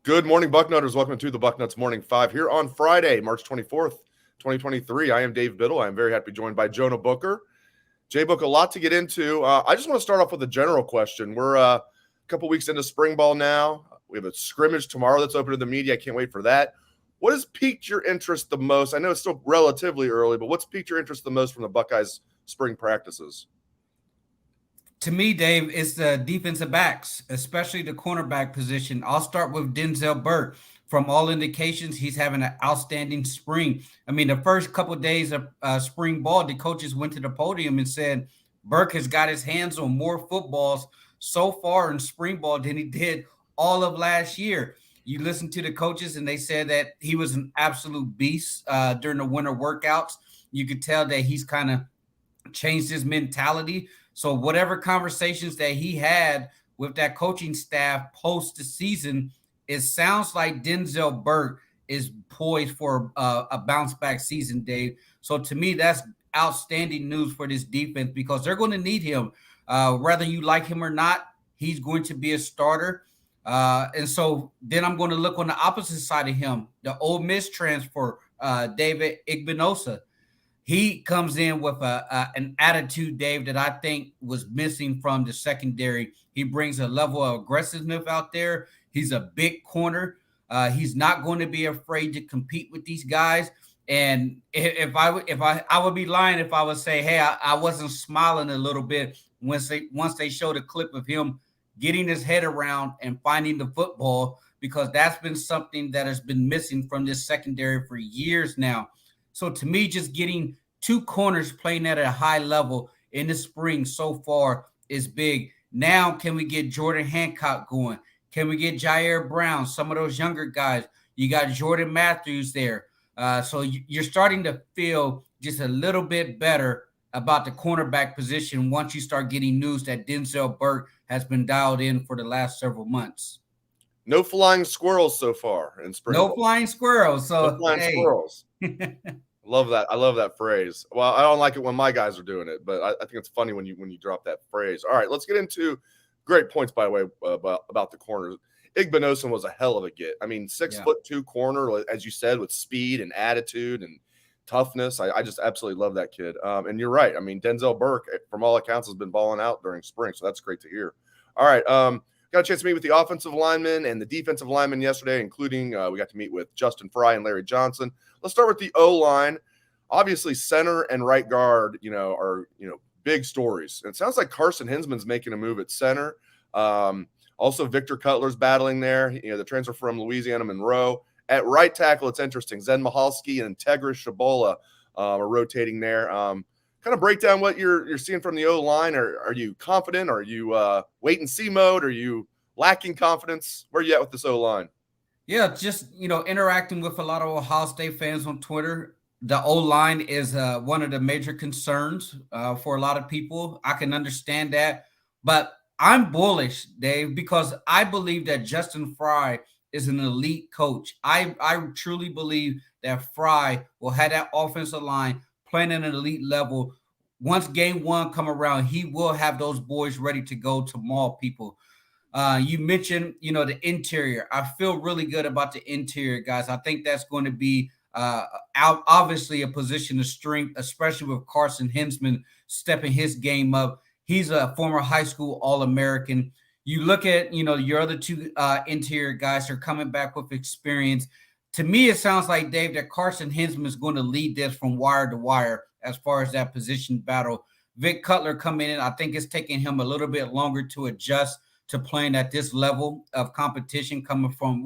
Good morning, Bucknutters. Welcome to the Bucknuts Morning 5 here on Friday, March 24th, 2023. I am Dave Biddle. I am very happy to be joined by Jonah Booker. J-Book, a lot to get into. I just want to start off with a general question. We're a couple weeks into spring ball now. We have a scrimmage tomorrow that's open to the media. I can't wait for that. What has piqued your interest the most? I know it's still relatively early, but what's piqued your interest the most from the Buckeyes spring practices? To me, Dave, it's the defensive backs, especially the cornerback position. I'll start with Denzel Burke. From all indications, he's having an outstanding spring. I mean, the first couple of days of spring ball, the coaches went to the podium and said Burke has got his hands on more footballs so far in spring ball than he did all of last year. You listen to the coaches, and they said that he was an absolute beast during the winter workouts. You could tell that he's kind of changed his mentality. So whatever conversations that he had with that coaching staff post the season, it sounds like Denzel Burke is poised for a bounce back season, Dave. So to me, that's outstanding news for this defense because they're going to need him. Whether you like him or not, he's going to be a starter. And so then I'm going to look on the opposite side of him, the Ole Miss transfer, David Igbinosa. He comes in with an attitude, Dave, that I think was missing from the secondary. He brings a level of aggressiveness out there. He's a big corner. He's not going to be afraid to compete with these guys. And if I would be lying if I would say, hey, I wasn't smiling a little bit once they showed a clip of him getting his head around and finding the football, because that's been something that has been missing from this secondary for years now. So to me, just getting two corners playing at a high level in the spring so far is big. Now, can we get Jordan Hancock going? Can we get Jair Brown, some of those younger guys? You got Jordan Matthews there. So you're starting to feel just a little bit better about the cornerback position once you start getting news that Denzel Burke has been dialed in for the last several months. No flying squirrels so far in spring. No flying squirrels. So no flying squirrels. Love that. I love that phrase. Well, I don't like it when my guys are doing it, but I think it's funny when you drop that phrase. All right, let's get into great points, by the way, about the corners. Igbinosa was a hell of a get. I mean, 6'2" corner, as you said, with speed and attitude and toughness. I just absolutely love that kid. And you're right. I mean, Denzel Burke, from all accounts, has been balling out during spring, so that's great to hear. All right, got a chance to meet with the offensive linemen and the defensive linemen yesterday, including we got to meet with Justin Fry and Larry Johnson. Let's start with the O-line. Obviously, center and right guard, are big stories. And it sounds like Carson Hinsman's making a move at center. Also, Victor Cutler's battling there. The transfer from Louisiana Monroe. At right tackle, it's interesting. Zen Mahalski and Integra Shabola are rotating there. Kind of break down what you're seeing from the O-line. Are you confident? Are you wait and see mode? Are you lacking confidence? Where are you at with this O-line? Yeah, just, interacting with a lot of Ohio State fans on Twitter. The O-line is one of the major concerns for a lot of people. I can understand that. But I'm bullish, Dave, because I believe that Justin Fry is an elite coach. I truly believe that Fry will have that offensive line playing at an elite level. Once game one come around, he will have those boys ready to go to maul people. You mentioned, the interior. I feel really good about the interior, guys. I think that's going to be obviously a position of strength, especially with Carson Hinsman stepping his game up. He's a former high school All-American. You look at, your other two interior guys are coming back with experience. To me, it sounds like, Dave, that Carson Hinsman is going to lead this from wire to wire as far as that position battle. Vic Cutler coming in, I think it's taking him a little bit longer to adjust to playing at this level of competition, coming from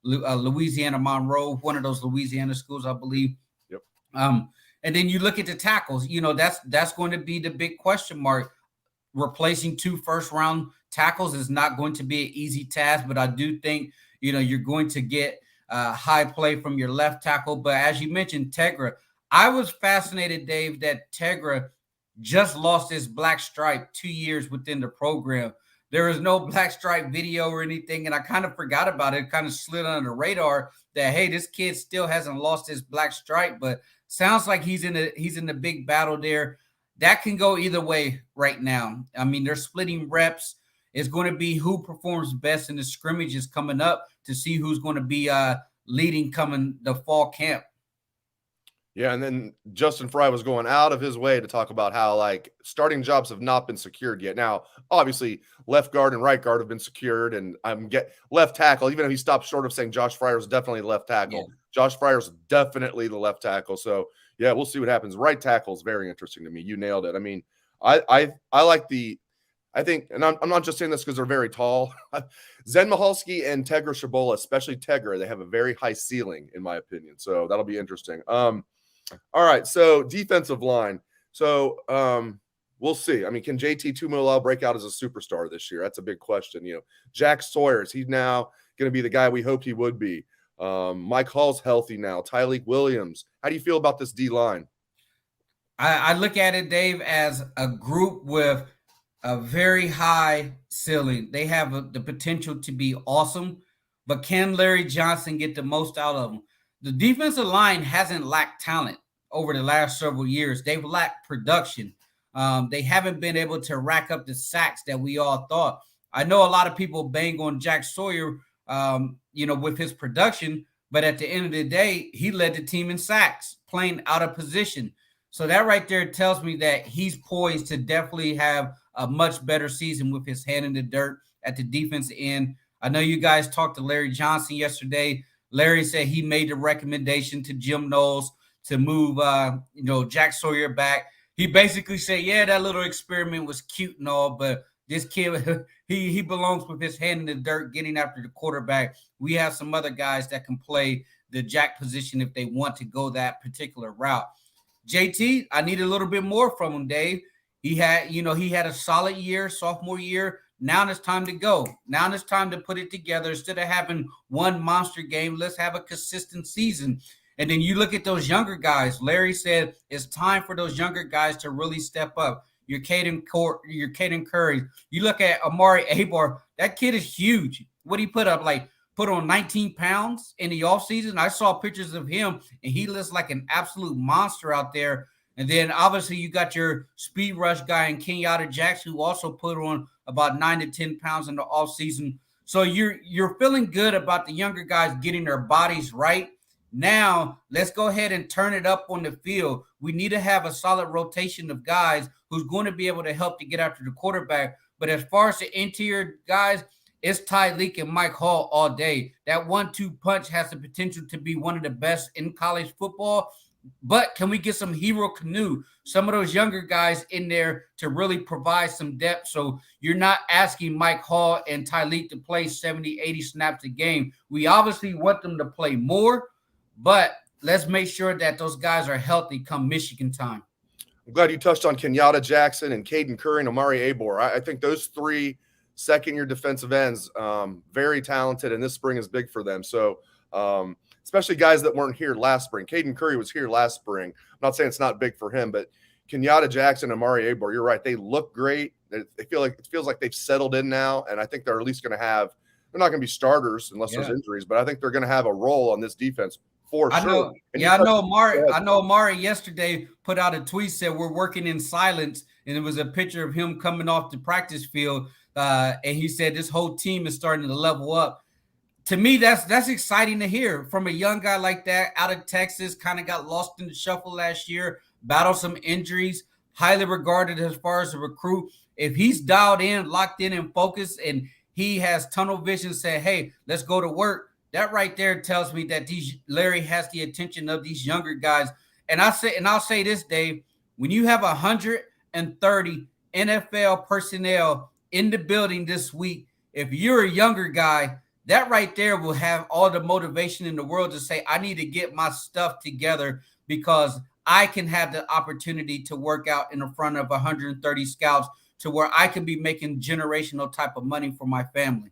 Louisiana Monroe, one of those Louisiana schools, I believe. Yep. And then you look at the tackles. That's going to be the big question mark. Replacing 2 first-round tackles is not going to be an easy task, but I do think you're going to get high play from your left tackle. But as you mentioned, Tegra, I was fascinated, Dave, that Tegra just lost his black stripe 2 years within the program. There was no black stripe video or anything, and I kind of forgot about it. It kind of slid under the radar that, hey, this kid still hasn't lost his black stripe, but sounds like he's in the big battle there. That can go either way right now. I mean, they're splitting reps. It's going to be who performs best in the scrimmages coming up to see who's going to be leading coming the fall camp. Yeah, and then Justin Fry was going out of his way to talk about how like starting jobs have not been secured yet. Now, obviously, left guard and right guard have been secured, and I'm get left tackle. Even if he stopped short of saying Josh Fryer is definitely the left tackle, Yeah. Josh Fryer is definitely the left tackle. So yeah, we'll see what happens. Right tackle is very interesting to me. You nailed it. I mean, I like the. I think, and I'm not just saying this because they're very tall. Zen Mihalski and Tegra Shabola, especially Tegra, they have a very high ceiling, in my opinion. So that'll be interesting. All right, so defensive line. So we'll see. I mean, can JT Tuimoloau break out as a superstar this year? That's a big question. You know, Jack Sawyers, he's now going to be the guy we hoped he would be. Mike Hall's healthy now. Tyleek Williams. How do you feel about this D line? I look at it, Dave, as a group with a very high ceiling. They have the potential to be awesome, but can Larry Johnson get the most out of them? The defensive line hasn't lacked talent over the last several years. They've lacked production. They haven't been able to rack up the sacks that we all thought. I know a lot of people bang on Jack Sawyer, with his production, but at the end of the day, he led the team in sacks, playing out of position. So that right there tells me that he's poised to definitely have a much better season with his hand in the dirt at the defense end. I know you guys talked to Larry Johnson yesterday. Larry said he made the recommendation to Jim Knowles to move, Jack Sawyer back. He basically said, yeah, that little experiment was cute and all, but this kid, he belongs with his hand in the dirt, getting after the quarterback. We have some other guys that can play the jack position if they want to go that particular route. JT, I need a little bit more from him, Dave. He had a solid year, sophomore year. Now it's time to go. Now it's time to put it together. Instead of having one monster game, let's have a consistent season. And then you look at those younger guys. Larry said it's time for those younger guys to really step up. Your Caden Curry. You look at Amari Abar. That kid is huge. What he put up, put on 19 pounds in the offseason. I saw pictures of him, and he looks like an absolute monster out there. And then obviously you got your speed rush guy in Kenyatta Jackson, who also put on about 9 to 10 pounds in the offseason. So you're feeling good about the younger guys getting their bodies right. Now let's go ahead and turn it up on the field. We need to have a solid rotation of guys who's going to be able to help to get after the quarterback. But as far as the interior guys, it's Tyleek and Mike Hall all day. That 1-2 punch has the potential to be one of the best in college football. But can we get some hero canoe, some of those younger guys in there to really provide some depth? So you're not asking Mike Hall and Tyleek to play 70, 80 snaps a game. We obviously want them to play more, but let's make sure that those guys are healthy come Michigan time. I'm glad you touched on Kenyatta Jackson and Caden Curry and Amari Abar. I think those three second-year defensive ends, very talented, and this spring is big for them. So especially guys that weren't here last spring. Caden Curry was here last spring. I'm not saying it's not big for him, but Kenyatta Jackson and Amari Abar, you're right. They look great. It feels like they've settled in now, and I think they're at least going to have – they're not going to be starters unless there's injuries, but I think they're going to have a role on this defense for sure. I know Amari yesterday put out a tweet, said we're working in silence, and it was a picture of him coming off the practice field, and he said this whole team is starting to level up. To me, that's exciting to hear from a young guy like that out of Texas, kind of got lost in the shuffle last year, battled some injuries, highly regarded as far as a recruit. If he's dialed in, locked in, and focused, and he has tunnel vision, say, hey, let's go to work, that right there tells me that Larry has the attention of these younger guys. And I'll say this, Dave, when you have 130 NFL personnel in the building this week, if you're a younger guy, that right there will have all the motivation in the world to say, I need to get my stuff together because I can have the opportunity to work out in front of 130 scouts to where I can be making generational type of money for my family.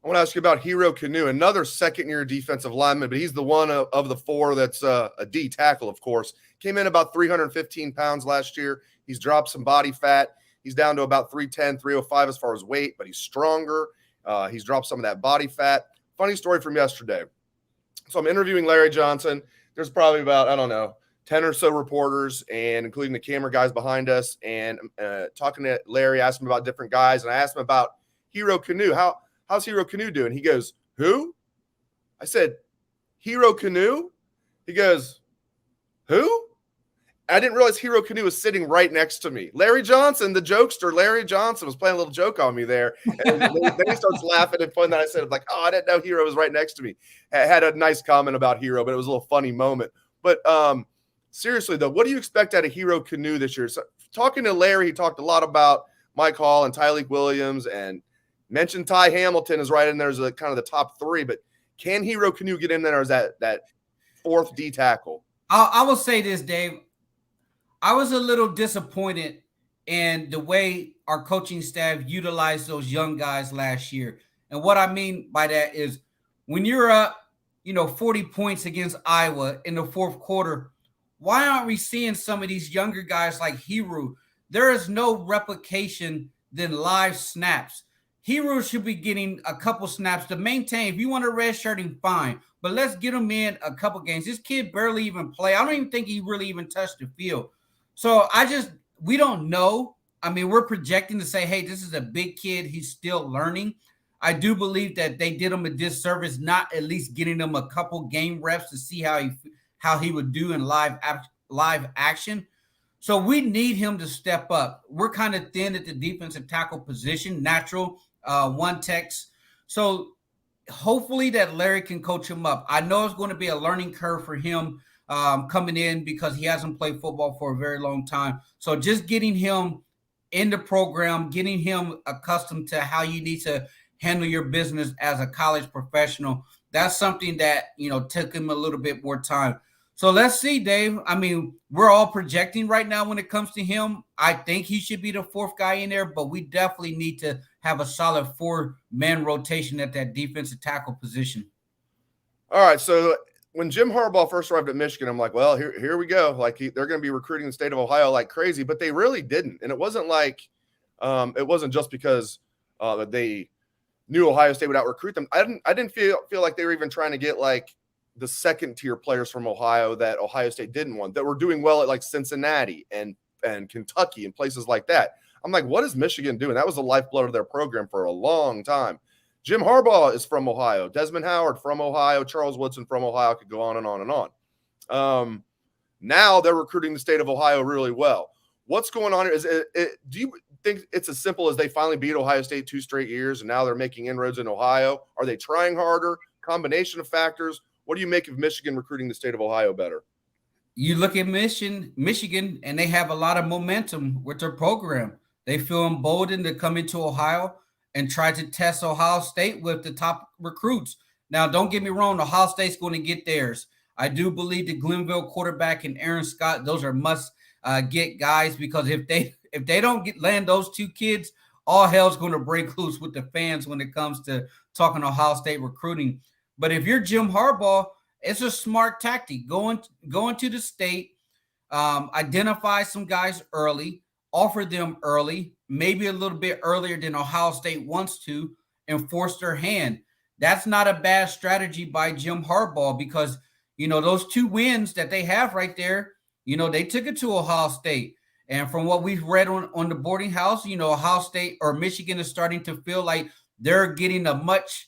I want to ask you about Hero Canoe, another second-year defensive lineman, but he's the one of the four that's a D tackle, of course. Came in about 315 pounds last year. He's dropped some body fat. He's down to about 310, 305 as far as weight, but he's stronger. He's dropped some of that body fat. Funny story from yesterday. So I'm interviewing Larry Johnson. There's probably about, 10 or so reporters, and including the camera guys behind us, and talking to Larry, asked him about different guys, and I asked him about Hero Canoe. How's Hero Canoe doing? He goes, who? I said, Hero Canoe? He goes, who? I didn't realize Hero Canoe was sitting right next to me. Larry Johnson, the jokester, Larry Johnson, was playing a little joke on me there. And then he starts laughing and fun that I said, like, oh, I didn't know Hero was right next to me. Had a nice comment about Hero, but it was a little funny moment. But seriously, though, what do you expect out of Hero Canoe this year? So, talking to Larry, he talked a lot about Mike Hall and Tyleek Williams, and mentioned Ty Hamilton is right in there as a, kind of the top three. But can Hero Canoe get in there as that fourth D tackle? I will say this, Dave. I was a little disappointed in the way our coaching staff utilized those young guys last year. And what I mean by that is when you're up, 40 points against Iowa in the fourth quarter, why aren't we seeing some of these younger guys like Hero? There is no replication than live snaps. Hero should be getting a couple snaps to maintain. If you want a red shirt, fine. But let's get him in a couple games. This kid barely even play. I don't even think he really even touched the field. So we don't know. I mean, we're projecting to say, hey, this is a big kid. He's still learning. I do believe that they did him a disservice, not at least getting him a couple game reps to see how he would do in live action. So we need him to step up. We're kind of thin at the defensive tackle position, natural one techs. So hopefully that Larry can coach him up. I know it's going to be a learning curve for him coming in because he hasn't played football for a very long time. So just getting him in the program, getting him accustomed to how you need to handle your business as a college professional, that's something that, took him a little bit more time. So let's see, Dave. I mean, we're all projecting right now when it comes to him. I think he should be the fourth guy in there, but we definitely need to have a solid 4-man rotation at that defensive tackle position. All right, so when Jim Harbaugh first arrived at Michigan, I'm like, well, here we go. Like they're going to be recruiting the state of Ohio like crazy, but they really didn't. And it wasn't like it wasn't just because they knew Ohio State would out recruit them. I didn't feel like they were even trying to get like the second tier players from Ohio that Ohio State didn't want, that were doing well at like Cincinnati and Kentucky and places like that. I'm like, what is Michigan doing? That was the lifeblood of their program for a long time. Jim Harbaugh is from Ohio. Desmond Howard from Ohio. Charles Woodson from Ohio. I could go on and on and on. Now they're recruiting the state of Ohio really well. What's going on here? Do you think it's as simple as they finally beat Ohio State 2 straight years and now they're making inroads in Ohio? Are they trying harder? Combination of factors. What do you make of Michigan recruiting the state of Ohio better? You look at Michigan, and they have a lot of momentum with their program. They feel emboldened to come into Ohio and try to test Ohio State with the top recruits. Now, don't get me wrong, Ohio State's going to get theirs. I do believe the Glenville quarterback and Aaron Scott, those are must-get guys, because if they don't land those two kids, all hell's going to break loose with the fans when it comes to talking Ohio State recruiting. But if you're Jim Harbaugh, it's a smart tactic. Going to the state, identify some guys early, offer them early, maybe a little bit earlier than Ohio State wants to, and force their hand. That's not a bad strategy by Jim Harbaugh because, those 2 wins that they have right there, they took it to Ohio State. And from what we've read on the boarding house, Ohio State or Michigan is starting to feel like they're getting a much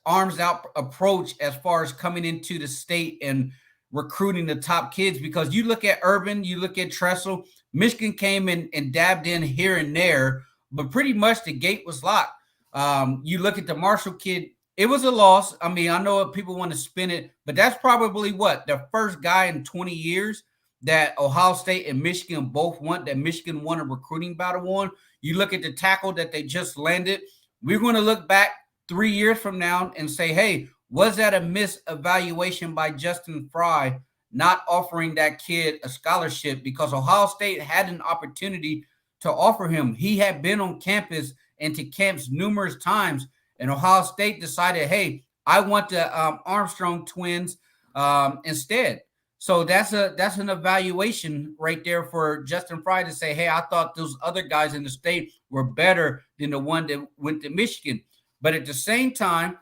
arms out approach as far as coming into the state and recruiting the top kids, because you look at Urban, you look at Tressel, Michigan came in and dabbed in here and there, but pretty much the gate was locked. You look at the Marshall kid, it was a loss. I mean, I know people want to spin it, but that's probably the first guy in 20 years that Ohio State and Michigan both want, that Michigan won a recruiting battle on. You look at the tackle that they just landed. We're going to look back 3 years from now and say, hey, was that a misevaluation by Justin Fry not offering that kid a scholarship? Because Ohio State had an opportunity to offer him. He had been on campus and to camps numerous times, and Ohio State decided, hey, I want the Armstrong twins instead. So that's an evaluation right there for Justin Fry to say, hey, I thought those other guys in the state were better than the one that went to Michigan. But at the same time,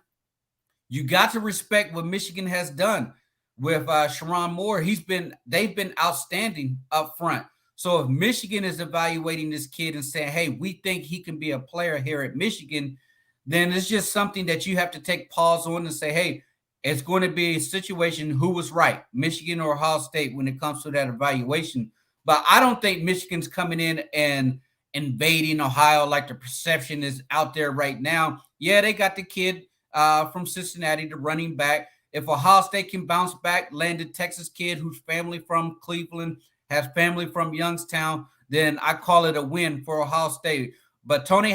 you got to respect what Michigan has done. with Sharon Moore, they've been outstanding up front. So if Michigan is evaluating this kid and saying, hey, we think he can be a player here at Michigan, then it's just something that you have to take pause on and say, hey, it's going to be a situation who was right, Michigan or Ohio State, when it comes to that evaluation. But I don't think Michigan's coming in and invading Ohio like the perception is out there right now. Yeah, they got the kid from Cincinnati, the running back. If Ohio State can bounce back, land a Texas kid whose family from Cleveland, has family from Youngstown, then I call it a win for Ohio State. But Tony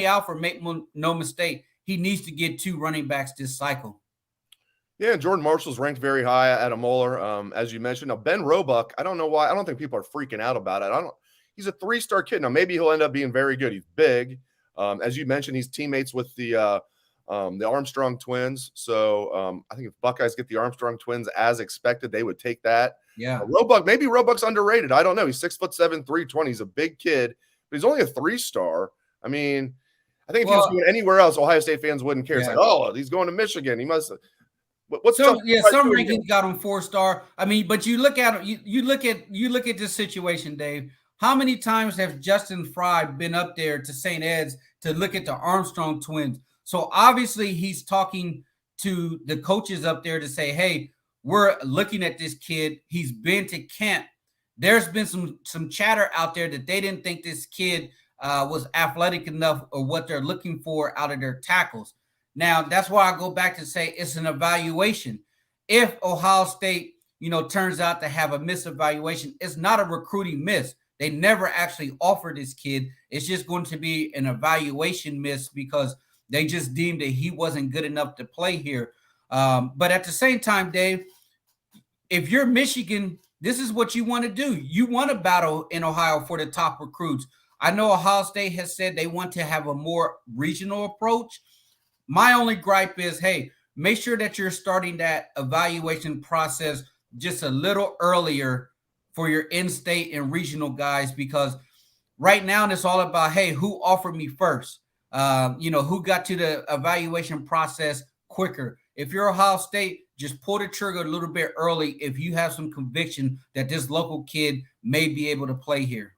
Alford, make no mistake, he needs to get 2 running backs this cycle. Yeah, Jordan Marshall's ranked very high at a Moeller, as you mentioned. Now, Ben Roebuck, I don't know why. I don't think people are freaking out about it. He's a 3-star kid. Now, maybe he'll end up being very good. He's big. As you mentioned, he's teammates with the Armstrong twins. So I think if Buckeyes get the Armstrong twins as expected, they would take that. Yeah. Maybe Roebuck's underrated. I don't know. He's 6'7", 320. He's a big kid, but he's only a 3-star. I mean, I think if he was going anywhere else, Ohio State fans wouldn't care. Yeah. It's like, oh, he's going to Michigan. He must. Some rankings got him 4-star. I mean, but you look at you look at this situation, Dave. How many times have Justin Fry been up there to St. Ed's to look at the Armstrong twins? So obviously he's talking to the coaches up there to say, hey, we're looking at this kid. He's been to camp. There's been some chatter out there that they didn't think this kid was athletic enough or what they're looking for out of their tackles. Now, that's why I go back to say it's an evaluation. If Ohio State, turns out to have a misevaluation, it's not a recruiting miss. They never actually offered this kid. It's just going to be an evaluation miss because they just deemed that he wasn't good enough to play here. But at the same time, Dave, if you're Michigan, this is what you want to do. You want to battle in Ohio for the top recruits. I know Ohio State has said they want to have a more regional approach. My only gripe is, hey, make sure that you're starting that evaluation process just a little earlier for your in-state and regional guys, because right now it's all about, hey, who offered me first? Who got to the evaluation process quicker? If you're Ohio State, just pull the trigger a little bit early if you have some conviction that this local kid may be able to play here.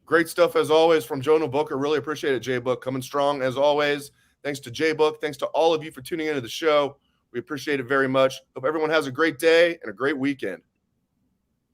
Great stuff as always from Jonah Booker. Really appreciate it, J-Book. Coming strong as always. Thanks to J-Book. Thanks to all of you for tuning into the show. We appreciate it very much. Hope everyone has a great day and a great weekend.